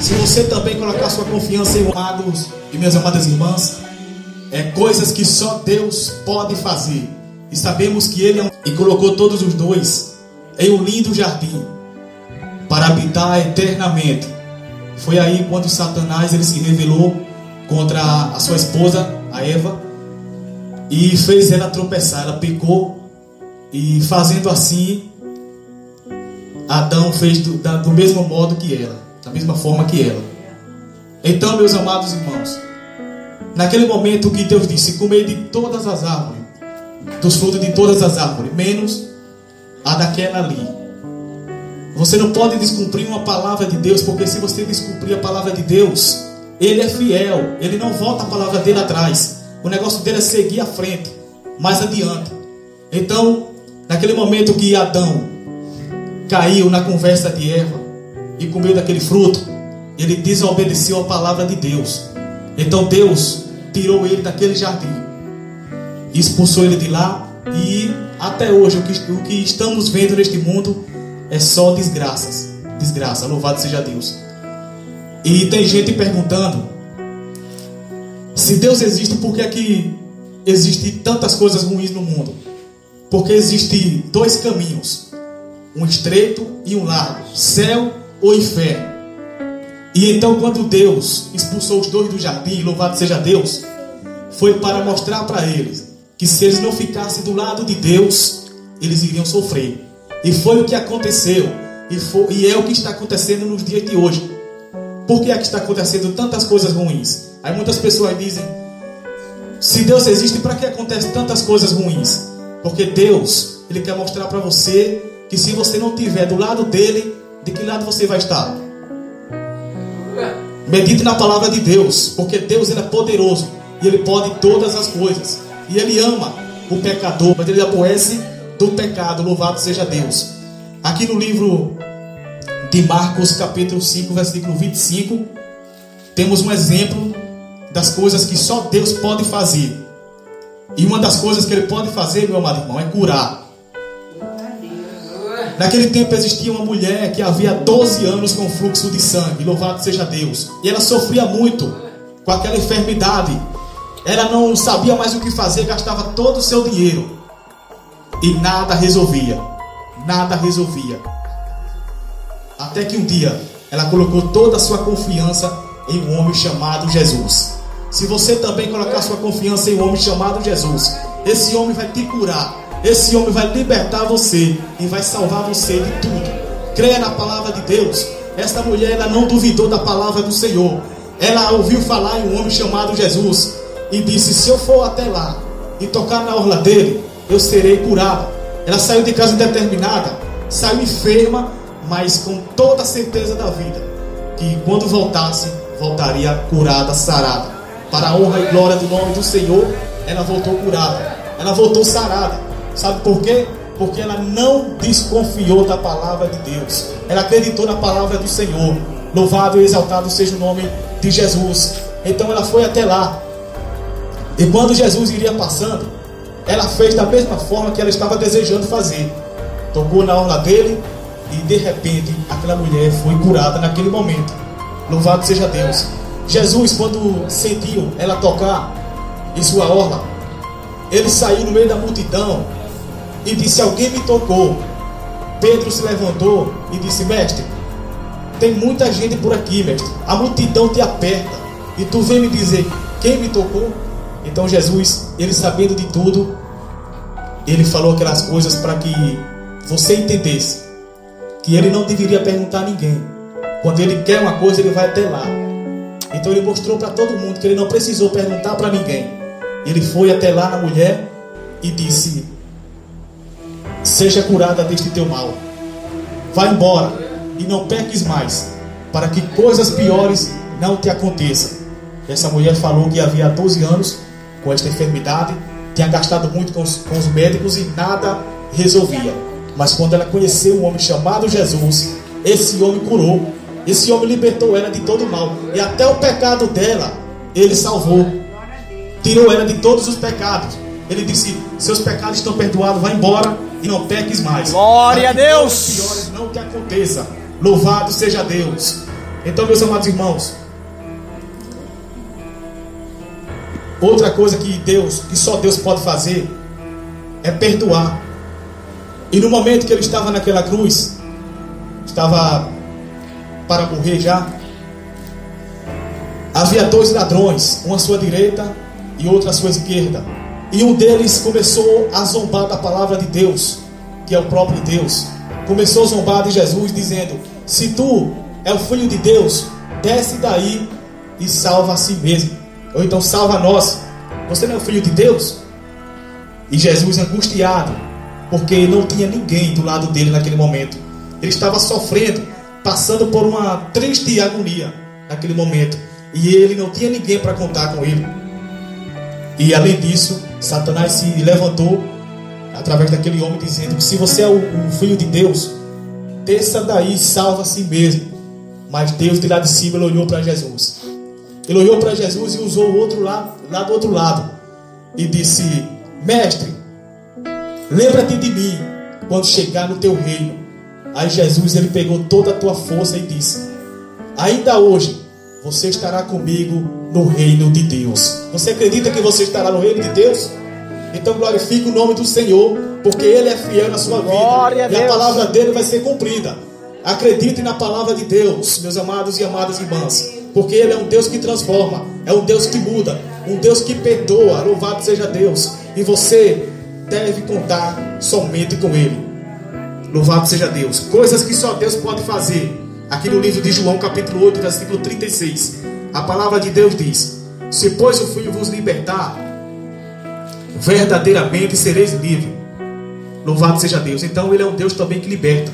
Se você também colocar sua confiança em amados e minhas amadas irmãs, coisas que só Deus pode fazer. E sabemos que Ele e colocou todos os dois em um lindo jardim para habitar eternamente. Foi aí quando Satanás ele se rebelou contra a sua esposa, a Eva, e fez ela tropeçar. Ela pecou, e fazendo assim, Adão fez do mesmo modo que ela, da mesma forma que ela. Então, meus amados irmãos, naquele momento que Deus disse: comei de todas as árvores, dos frutos de todas as árvores, menos a daquela ali. Você não pode descumprir uma palavra de Deus, porque se você descumprir a palavra de Deus, Ele é fiel, Ele não volta a palavra dele atrás. O negócio dele é seguir à frente, mais adiante. Então, naquele momento que Adão caiu na conversa de Eva e comeu daquele fruto, ele desobedeceu a palavra de Deus. Então Deus tirou ele daquele jardim, expulsou ele de lá, e até hoje o que estamos vendo neste mundo é só desgraças. Desgraça, louvado seja Deus. E tem gente perguntando: se Deus existe, por que é que existem tantas coisas ruins no mundo? Porque existem dois caminhos, um estreito e um largo, céu ou inferno. E então, quando Deus expulsou os dois do jardim, louvado seja Deus, foi para mostrar para eles que se eles não ficassem do lado de Deus, eles iriam sofrer. E foi o que aconteceu, e é o que está acontecendo nos dias de hoje. Por que é que está acontecendo tantas coisas ruins? Aí muitas pessoas dizem: se Deus existe, para que acontecem tantas coisas ruins? Porque Deus, Ele quer mostrar para você que se você não estiver do lado dele, de que lado você vai estar? Medite na palavra de Deus, porque Deus ele é poderoso e Ele pode todas as coisas. E Ele ama o pecador, mas Ele aborrece do pecado, louvado seja Deus. Aqui no livro de Marcos, capítulo 5, versículo 25, temos um exemplo das coisas que só Deus pode fazer. E uma das coisas que Ele pode fazer, meu amado irmão, é curar. Naquele tempo existia uma mulher que havia 12 anos com fluxo de sangue, louvado seja Deus. E ela sofria muito com aquela enfermidade. Ela não sabia mais o que fazer, gastava todo o seu dinheiro e nada resolvia. Nada resolvia. Até que um dia ela colocou toda a sua confiança em um homem chamado Jesus. Se você também colocar sua confiança em um homem chamado Jesus, esse homem vai te curar. Esse homem vai libertar você e vai salvar você de tudo. Creia na palavra de Deus. Esta mulher ela não duvidou da palavra do Senhor. Ela ouviu falar em um homem chamado Jesus e disse: se eu for até lá e tocar na orla dele, eu serei curada. Ela saiu de casa determinada, saiu enferma, mas com toda a certeza da vida que quando voltasse, voltaria curada, sarada. Para a honra e glória do nome do Senhor, ela voltou curada, ela voltou sarada. Sabe por quê? Porque ela não desconfiou da palavra de Deus. Ela acreditou na palavra do Senhor. Louvado e exaltado seja o nome de Jesus. Então ela foi até lá. E quando Jesus iria passando, ela fez da mesma forma que ela estava desejando fazer. Tocou na orla dele e de repente aquela mulher foi curada naquele momento. Louvado seja Deus. Jesus, quando sentiu ela tocar em sua orla, ele saiu no meio da multidão e disse: alguém me tocou. Pedro se levantou e disse: mestre, tem muita gente por aqui, mestre. A multidão te aperta e tu vem me dizer quem me tocou? Então Jesus, ele sabendo de tudo, ele falou aquelas coisas para que você entendesse que ele não deveria perguntar a ninguém. Quando ele quer uma coisa, ele vai até lá. Então ele mostrou para todo mundo que ele não precisou perguntar para ninguém. Ele foi até lá na mulher e disse: seja curada deste teu mal, vai embora e não peques mais, para que coisas piores não te aconteçam. Essa mulher falou que havia 12 anos com esta enfermidade, tinha gastado muito com os médicos e nada resolvia. Mas quando ela conheceu um homem chamado Jesus, esse homem curou, esse homem libertou ela de todo o mal, e até o pecado dela ele salvou, tirou ela de todos os pecados. Ele disse: seus pecados estão perdoados, vai embora e não peques mais. Glória a Deus! Piores não te aconteça. Louvado seja Deus. Então, meus amados irmãos, outra coisa que só Deus pode fazer é perdoar. E no momento que ele estava naquela cruz, estava para morrer já, havia 2 ladrões, um à sua direita e outro à sua esquerda. E um deles começou a zombar da palavra de Deus, que é o próprio Deus. Começou a zombar de Jesus, dizendo: se tu é o Filho de Deus, desce daí e salva a si mesmo. Ou então salva nós. Você não é o Filho de Deus? E Jesus, angustiado, porque não tinha ninguém do lado dele naquele momento. Ele estava sofrendo, passando por uma triste agonia naquele momento. E ele não tinha ninguém para contar com ele. E além disso, Satanás se levantou através daquele homem, dizendo que se você é o Filho de Deus, desça daí e salva a si mesmo. Mas Deus de lá de cima, ele olhou para Jesus. Ele olhou para Jesus e usou o outro lado, lá do outro lado, e disse: mestre, lembra-te de mim quando chegar no teu reino. Aí Jesus, ele pegou toda a tua força e disse: ainda hoje você estará comigo no reino de Deus. Você acredita que você estará no reino de Deus? Então glorifique o nome do Senhor, porque Ele é fiel na sua vida. E a palavra dele vai ser cumprida. Acredite na palavra de Deus, meus amados e amadas irmãs, porque Ele é um Deus que transforma, é um Deus que muda, um Deus que perdoa. Louvado seja Deus. E você deve contar somente com Ele. Louvado seja Deus. Coisas que só Deus pode fazer. Aqui no livro de João, capítulo 8, versículo 36, a palavra de Deus diz: se pois o Filho vos libertar, verdadeiramente sereis livres. Louvado seja Deus. Então Ele é um Deus também que liberta,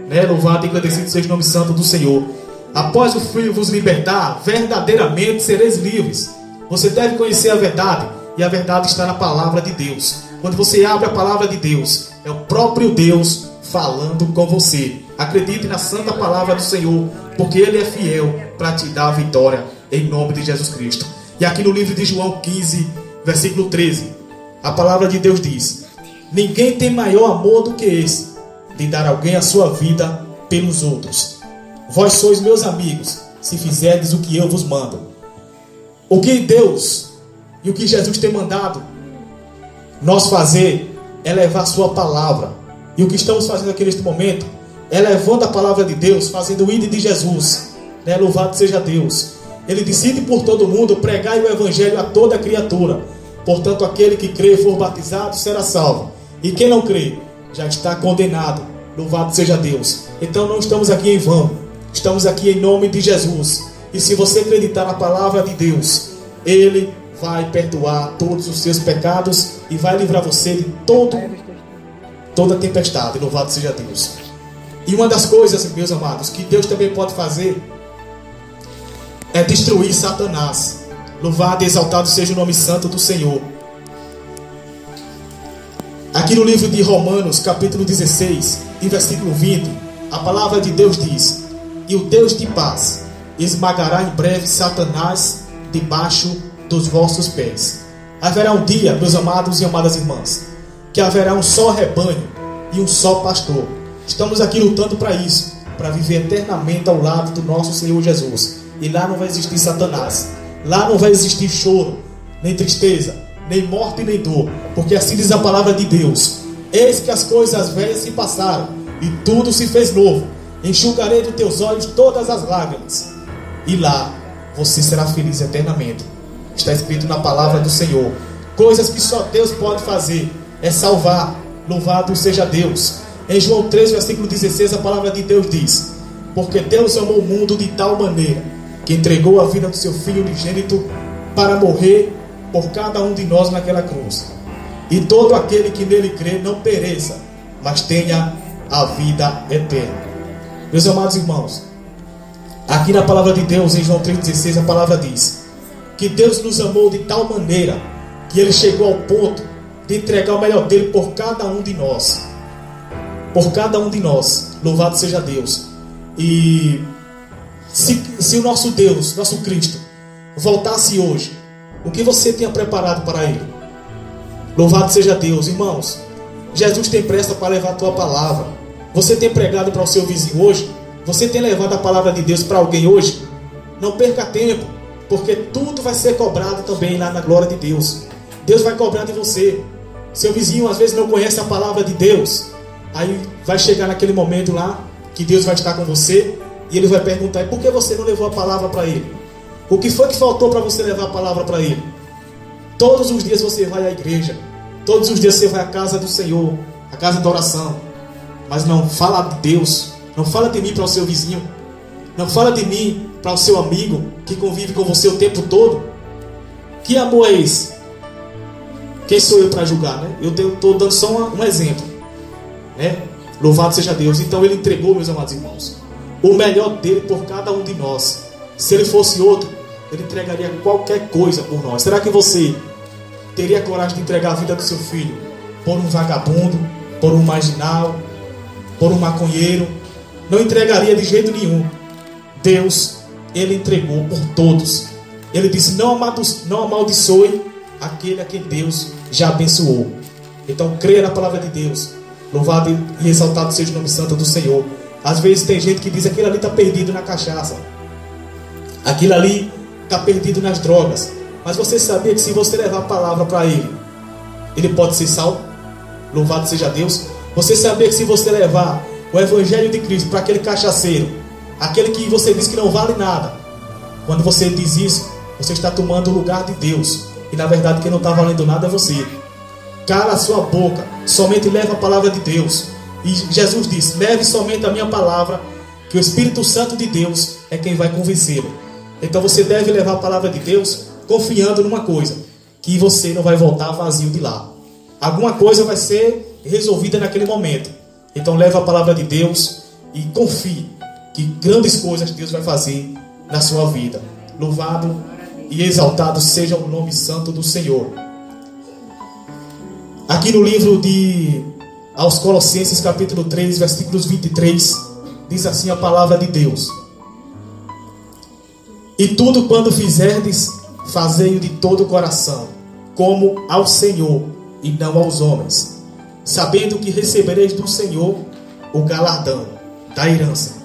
né? Louvado e agradecido seja o nome santo do Senhor. Após o Filho vos libertar, verdadeiramente sereis livres. Você deve conhecer a verdade, e a verdade está na palavra de Deus. Quando você abre a palavra de Deus, é o próprio Deus falando com você. Acredite na santa palavra do Senhor, porque Ele é fiel para te dar a vitória, em nome de Jesus Cristo. E aqui no livro de João 15, versículo 13, a palavra de Deus diz: ninguém tem maior amor do que esse, de dar alguém a sua vida pelos outros. Vós sois meus amigos, se fizerdes o que eu vos mando. O que Deus e o que Jesus tem mandado nós fazer é levar a sua palavra. E o que estamos fazendo aqui neste momento é levando a palavra de Deus, fazendo o ID de Jesus, né? Louvado seja Deus. Ele decide por todo mundo pregar o evangelho a toda criatura. Portanto, aquele que crê e for batizado será salvo, e quem não crê já está condenado. Louvado seja Deus. Então não estamos aqui em vão, estamos aqui em nome de Jesus. E se você acreditar na palavra de Deus, Ele vai perdoar todos os seus pecados e vai livrar você de toda tempestade. Louvado seja Deus. E uma das coisas, meus amados, que Deus também pode fazer é destruir Satanás. Louvado e exaltado seja o nome santo do Senhor. Aqui no livro de Romanos, capítulo 16, e versículo 20, a palavra de Deus diz: e o Deus de paz esmagará em breve Satanás debaixo dos vossos pés. Haverá um dia, meus amados e amadas irmãs, que haverá um só rebanho e um só pastor. Estamos aqui lutando para isso, para viver eternamente ao lado do nosso Senhor Jesus. E lá não vai existir Satanás, lá não vai existir choro, nem tristeza, nem morte, nem dor, porque assim diz a palavra de Deus: eis que as coisas velhas se passaram e tudo se fez novo. Enxugarei dos teus olhos todas as lágrimas, e lá você será feliz eternamente. Está escrito na palavra do Senhor. Coisas que só Deus pode fazer é salvar. Louvado seja Deus. Em João 3, versículo 16, a palavra de Deus diz: porque Deus amou o mundo de tal maneira que entregou a vida do seu Filho unigênito para morrer por cada um de nós naquela cruz. E todo aquele que nele crê não pereça, mas tenha a vida eterna. Meus amados irmãos, aqui na palavra de Deus, em João 3,16, a palavra diz que Deus nos amou de tal maneira que Ele chegou ao ponto de entregar o melhor dele por cada um de nós. Por cada um de nós. Louvado seja Deus. E se o nosso Deus, nosso Cristo, voltasse hoje, o que você tinha preparado para Ele? Louvado seja Deus. Irmãos, Jesus tem pressa para levar a tua palavra. Você tem pregado para o seu vizinho hoje? Você tem levado a palavra de Deus para alguém hoje? Não perca tempo, porque tudo vai ser cobrado também lá na glória de Deus. Deus vai cobrar de você. Seu vizinho às vezes não conhece a palavra de Deus. Aí vai chegar naquele momento lá que Deus vai estar com você e Ele vai perguntar: e por que você não levou a palavra para ele? O que foi que faltou para você levar a palavra para ele? Todos os dias você vai à igreja, todos os dias você vai à casa do Senhor, a casa da oração, mas não fala de Deus, não fala de mim para o seu vizinho, não fala de mim para o seu amigo que convive com você o tempo todo. Que amor é esse? Quem sou eu para julgar, né? Eu estou dando só um exemplo, né? Louvado seja Deus. Então Ele entregou, meus amados irmãos, o melhor dele por cada um de nós. Se Ele fosse outro, Ele entregaria qualquer coisa por nós. Será que você teria coragem de entregar a vida do seu filho por um vagabundo, por um marginal, por um maconheiro? Não entregaria de jeito nenhum. Deus, Ele entregou por todos. Ele disse: não amaldiçoe aquele a quem Deus já abençoou. Então creia na palavra de Deus. Louvado e exaltado seja o nome santo do Senhor. Às vezes tem gente que diz: aquilo ali está perdido na cachaça, aquilo ali está perdido nas drogas. Mas você sabia que se você levar a palavra para ele, ele pode ser salvo? Louvado seja Deus. Você sabia que se você levar o Evangelho de Cristo para aquele cachaceiro, aquele que você diz que não vale nada, quando você diz isso, você está tomando o lugar de Deus. E na verdade quem não está valendo nada é você. Cala a sua boca, somente leva a palavra de Deus. E Jesus disse: leve somente a minha palavra, que o Espírito Santo de Deus é quem vai convencê-lo. Então você deve levar a palavra de Deus confiando numa coisa: que você não vai voltar vazio de lá. Alguma coisa vai ser resolvida naquele momento. Então leve a palavra de Deus e confie que grandes coisas Deus vai fazer na sua vida. Louvado e exaltado seja o nome santo do Senhor. Aqui no livro aos Colossenses, capítulo 3, versículos 23, diz assim a palavra de Deus: e tudo quando fizerdes, fazei-o de todo o coração, como ao Senhor e não aos homens, sabendo que recebereis do Senhor o galardão da herança,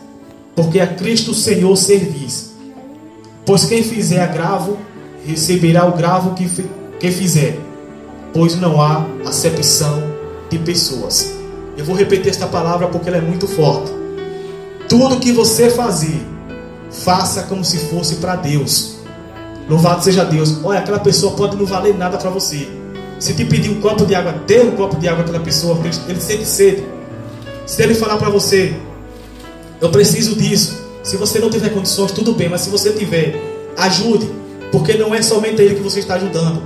porque a Cristo Senhor servis. Pois quem fizer agravo, receberá o gravo que fizer, pois não há acepção de pessoas. Eu vou repetir esta palavra porque ela é muito forte. Tudo que você fazer, faça como se fosse para Deus. Louvado seja Deus. Olha, aquela pessoa pode não valer nada para você. Se te pedir um copo de água, dê um copo de água para aquela pessoa, ele sente sede. Se ele falar para você: eu preciso disso, se você não tiver condições, tudo bem, mas se você tiver, ajude, porque não é somente ele que você está ajudando.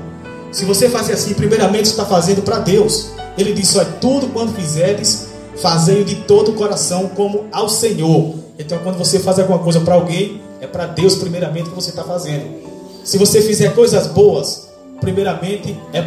Se você fazer assim, primeiramente está fazendo para Deus. Ele disse: olha, tudo quando fizerdes, fazei-o de todo o coração, como ao Senhor. Então quando você faz alguma coisa para alguém, é para Deus primeiramente que você está fazendo. Se você fizer coisas boas, primeiramente é